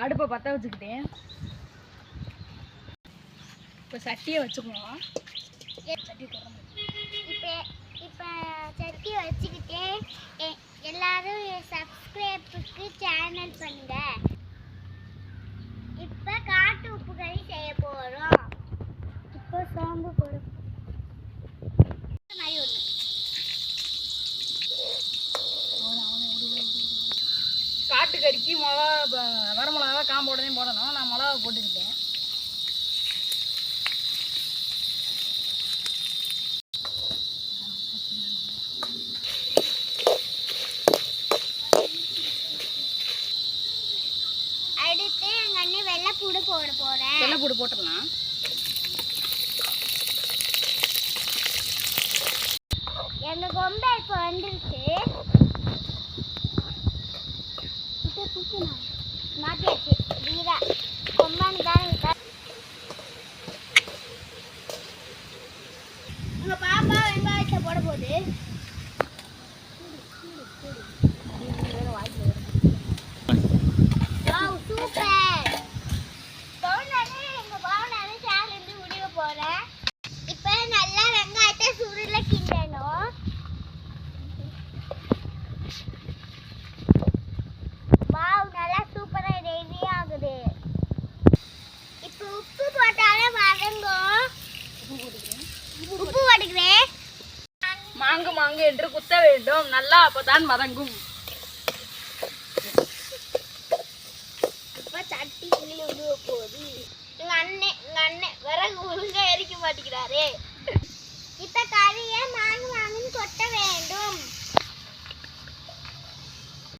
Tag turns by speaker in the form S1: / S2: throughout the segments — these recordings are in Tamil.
S1: அடுப்பை பற்ற வச்சுக்கிட்டேன். இப்போ சட்டியை வச்சுக்குவோம்.
S2: இப்போ சட்டி வச்சுக்கிட்டு எல்லாரும் சப்ஸ்கிரைபுக்கு சேனல் பண்ணுங்க. இப்போ காட்டு உப்பு கறி செய்ய போகிறோம். இப்போ சோம்பு போடு மாதிரி ஒன்று.
S1: காட்டுக்கறிக்கு மிளகா வர மிளகா காம்போட தான் போடணும். நான் மிளகா போட்டுக்கிட்டேன்.
S2: அடுத்து எங்கள் அண்ணன் வெள்ளைப்பூடு போட போகிறேன்.
S1: வெள்ளைப்பூடு போட்டுடலாம்.
S2: எங்கள் கொம்பை இப்போ வந்துருச்சு. மாற்றியாச்சு. வீரா கொம்பான்னு தான் இருக்கா. உங்கள் பாப்பா வெங்காயத்தை போட போகுது. சூப்பர். எங்கள் பவுனாரு சேனல் முடிவு போகிறேன். இப்போ நல்லா வெங்காயத்தை சுருள கிண்டணும். வாவ், நல்லா சூப்பராக ரெடி ஆகுது. இப்போ உப்பு போட்டாலும் வதங்கும். உப்பு போட்டுக்கிறேன்.
S1: மாங்கு என்று குத்த வேண்டும். நல்லா அப்பதான் வதங்கும்.
S2: இப்போ சட்டி கீழே விடுவ போகுது. எங்கள் அண்ணன் விறகு ஒழுங்காக எரிக்க மாட்டேங்கிறாரு. இப்போ கறியை மாங்குன்னு கொட்ட வேண்டும்.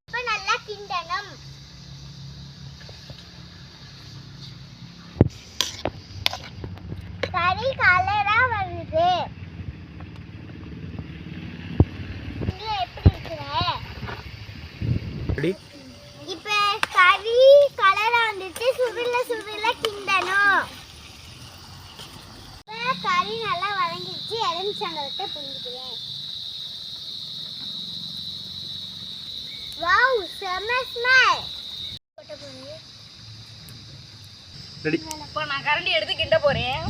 S2: இப்போ நல்லா கிண்டணும். கறி கலரா வருது. இங்க எப்படி இருக்கிற? இப்ப கறி கலரா வந்துட்டு சுருள கிண்டணும். இப்ப கறி நல்லா வதங்கிடுச்சு. எலுமிச்சம்பழத்தை புரிஞ்சுக்கிறேன். வாவ், செம ஸ்மெல்.
S1: இப்போ நான் கரண்டி எடுத்து கிண்ட போறேன்.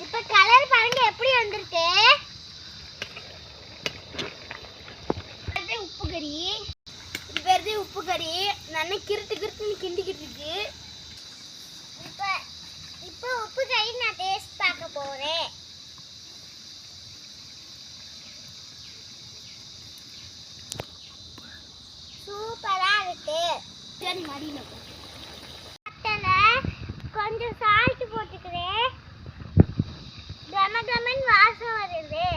S2: இப்ப கலர் பாருங்க எப்படி வந்திருக்கு. உப்பு கறி. இது பேரு உப்பு கறி. நல்லா கிருட்டுன்னு கிண்டிக்கிட்டு இருக்கு. இப்போ உப்பு கறி நான் டேஸ்ட் பார்க்க போறேன். சூப்பரா இருக்கு. சரி, மடியில கொஞ்சம் சால்ட் போட்டுக்கிறேன். கமகமன் வாசம் வருது.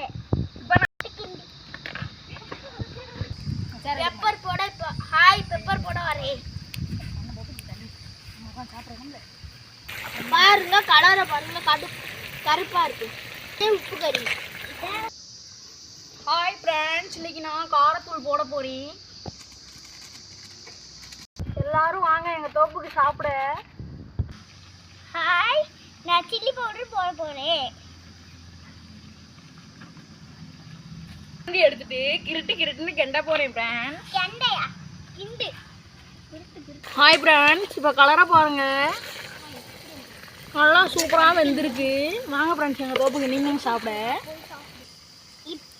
S2: பெப்பர் போட பெப்பர் போட வரேன். பாருங்க, கலரை பாருங்க, கருப்பா இருக்கு. உப்பு கறி.
S1: ஹாய் ஃப்ரெண்ட்ஸ், இன்னைக்கு நான் காரத்தூள் போட போறேன். எல்லாரும் வாங்க எங்க தோப்புக்கு சாப்பிட.
S2: ஹாய், நான் சில்லி பவுடர் போட போறேன்.
S1: எடுத்துட்டு கிருட்டுன்னு கெண்ட போறேன் ஃப்ரெண்ட்ஸ்.
S2: கெண்டையா? கிண்டு.
S1: ஹாய் ஃப்ரெண்ட்ஸ், இப்போ கலரை பாருங்க, நல்லா சூப்பராக வெந்திருக்கு. வாங்க ஃப்ரெண்ட்ஸ் எங்கள் தோப்புக்கு நீங்களும் சாப்பிட.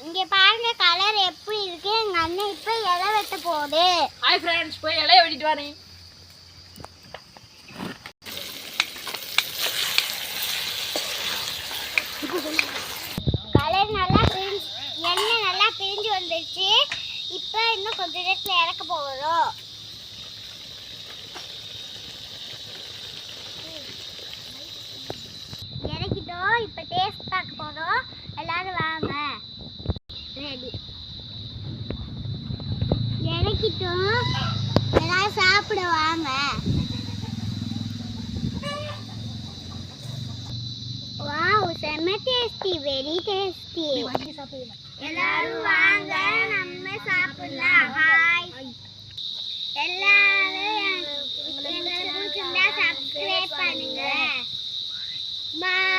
S2: இங்கே பாருங்க கலர் எப்படி இருக்கு. எங்கள் அண்ணன் இப்போ இலை வெட்ட போகுது.
S1: ஹாய் ஃப்ரெண்ட்ஸ், போய் இலையை வெட்டிட்டு வரேன்.
S2: கலர் நல்லா எண்ணெய் நல்லா பிரிஞ்சு வந்துருச்சு. இப்போ இன்னும் கொஞ்சம் நேரத்தில் இறக்க போகிறோம். இறக்கிட்டோம். இப்போ டேஸ்ட் பார்க்க போகிறோம். எல்லாரும் வாங்க. ரெடி. இறக்கிட்டோம். எல்லாரும் சாப்பிட வாங்க. வாவ், செம்ம டேஸ்டி, வெரி டேஸ்டி. எல்லாரும் வாங்க, நம்ம சாப்பிடலாம். ஹாய், எல்லாரும் எங்களுக்கு சப்ஸ்கிரைப் பண்ணுங்க. பாய்.